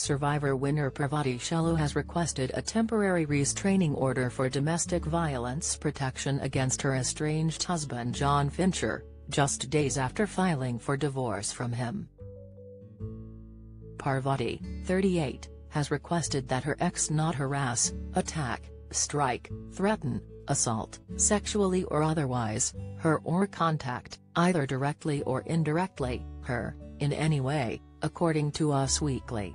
Survivor winner Parvati Shallow has requested a temporary restraining order for domestic violence protection against her estranged husband John Fincher, just days after filing for divorce from him. Parvati, 38, has requested that her ex not harass, attack, strike, threaten, assault, sexually or otherwise, her or contact, either directly or indirectly, her, in any way, according to Us Weekly.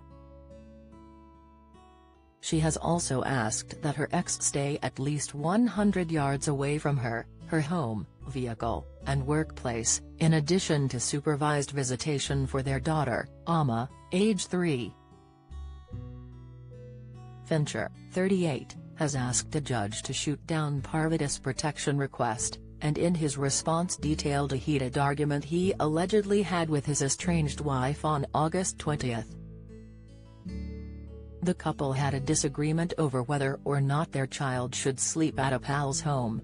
She has also asked that her ex stay at least 100 yards away from her home, vehicle, and workplace, in addition to supervised visitation for their daughter, Amma, age 3. Fincher, 38, has asked a judge to shoot down Parvati's protection request, and in his response detailed a heated argument he allegedly had with his estranged wife on August 20. The couple had a disagreement over whether or not their child should sleep at a pal's home.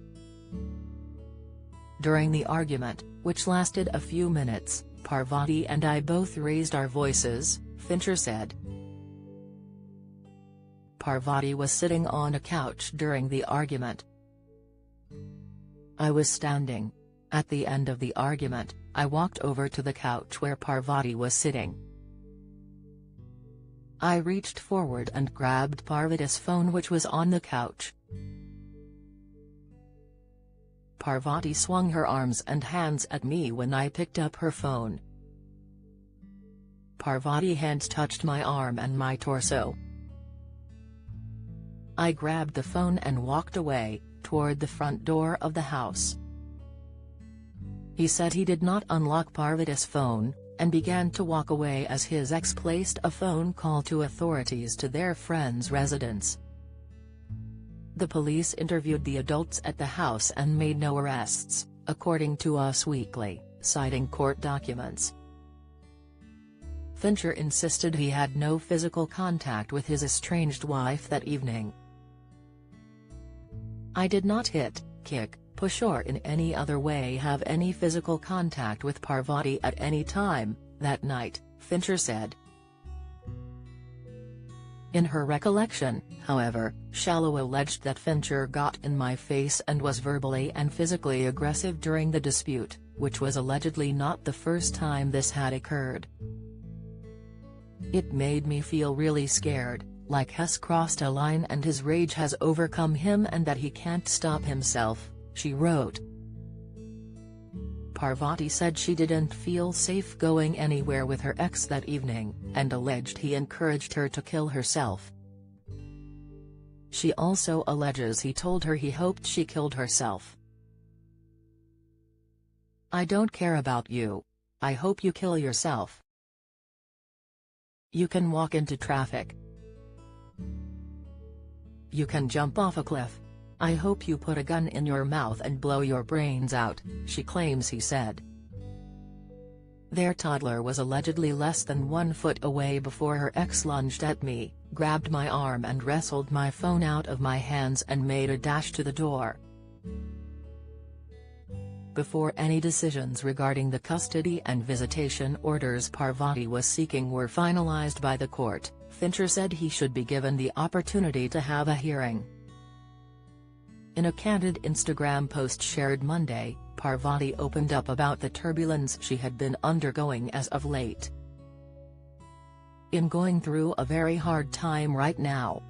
During the argument, which lasted a few minutes, Parvati and I both raised our voices, Fincher said. Parvati was sitting on a couch during the argument. I was standing. At the end of the argument, I walked over to the couch where Parvati was sitting. I reached forward and grabbed Parvati's phone which was on the couch. Parvati swung her arms and hands at me when I picked up her phone. Parvati's hands touched my arm and my torso. I grabbed the phone and walked away, toward the front door of the house. He said he did not unlock Parvati's phone, and began to walk away as his ex placed a phone call to authorities to their friend's residence. The police interviewed the adults at the house and made no arrests, according to Us Weekly, citing court documents. Fincher insisted he had no physical contact with his estranged wife that evening. I did not hit, kick, push or in any other way have any physical contact with Parvati at any time, that night, Fincher said. In her recollection, however, Shallow alleged that Fincher got in my face and was verbally and physically aggressive during the dispute, which was allegedly not the first time this had occurred. It made me feel really scared, like he's crossed a line and his rage has overcome him and that he can't stop himself, she wrote. Parvati said she didn't feel safe going anywhere with her ex that evening, and alleged he encouraged her to kill herself. She also alleges he told her he hoped she killed herself. "I don't care about you. I hope you kill yourself. You can walk into traffic. You can jump off a cliff. I hope you put a gun in your mouth and blow your brains out," she claims he said. Their toddler was allegedly less than 1 foot away before her ex lunged at me, grabbed my arm and wrestled my phone out of my hands and made a dash to the door. Before any decisions regarding the custody and visitation orders Parvati was seeking were finalized by the court, Fincher said he should be given the opportunity to have a hearing. In a candid Instagram post shared Monday, Parvati opened up about the turbulence she had been undergoing as of late. "I'm going through a very hard time right now.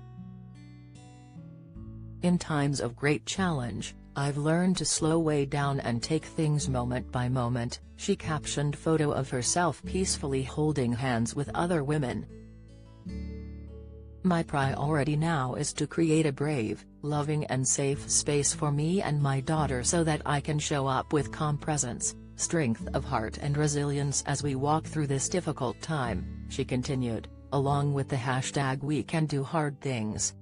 In times of great challenge, I've learned to slow way down and take things moment by moment," she captioned photo of herself peacefully holding hands with other women. "My priority now is to create a brave, loving and safe space for me and my daughter so that I can show up with calm presence, strength of heart and resilience as we walk through this difficult time," she continued, along with the hashtag "We Can Do Hard Things."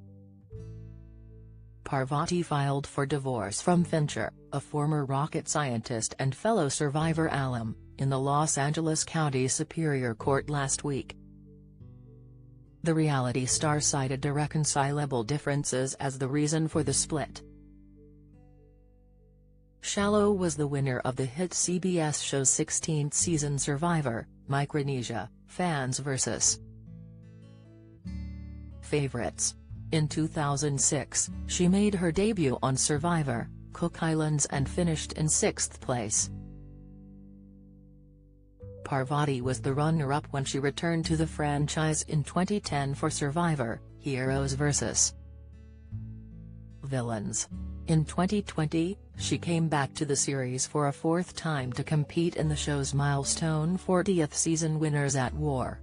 Parvati filed for divorce from Fincher, a former rocket scientist and fellow Survivor alum, in the Los Angeles County Superior Court last week. The reality star cited irreconcilable differences as the reason for the split. Shallow was the winner of the hit CBS show's 16th season Survivor, Micronesia, Fans vs. favorites. In 2006, she made her debut on Survivor, Cook Islands and finished in 6th place. Parvati was the runner-up when she returned to the franchise in 2010 for Survivor, Heroes vs. Villains. In 2020, she came back to the series for a 4th time to compete in the show's milestone 40th season Winners at War.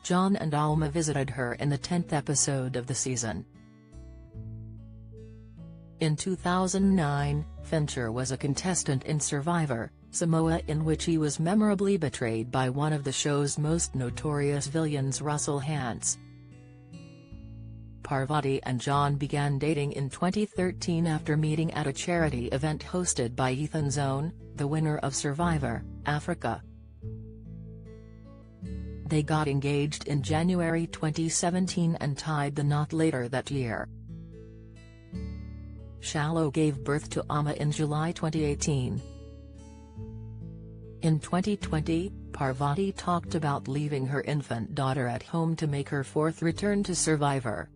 John and Alma visited her in the 10th episode of the season. In 2009, Fincher was a contestant in Survivor, Samoa, in which he was memorably betrayed by one of the show's most notorious villains, Russell Hantz. Parvati and John began dating in 2013 after meeting at a charity event hosted by Ethan's Own, the winner of Survivor, Africa. They got engaged in January 2017 and tied the knot later that year. Shallow gave birth to Alma in July 2018. In 2020, Parvati talked about leaving her infant daughter at home to make her 4th return to Survivor.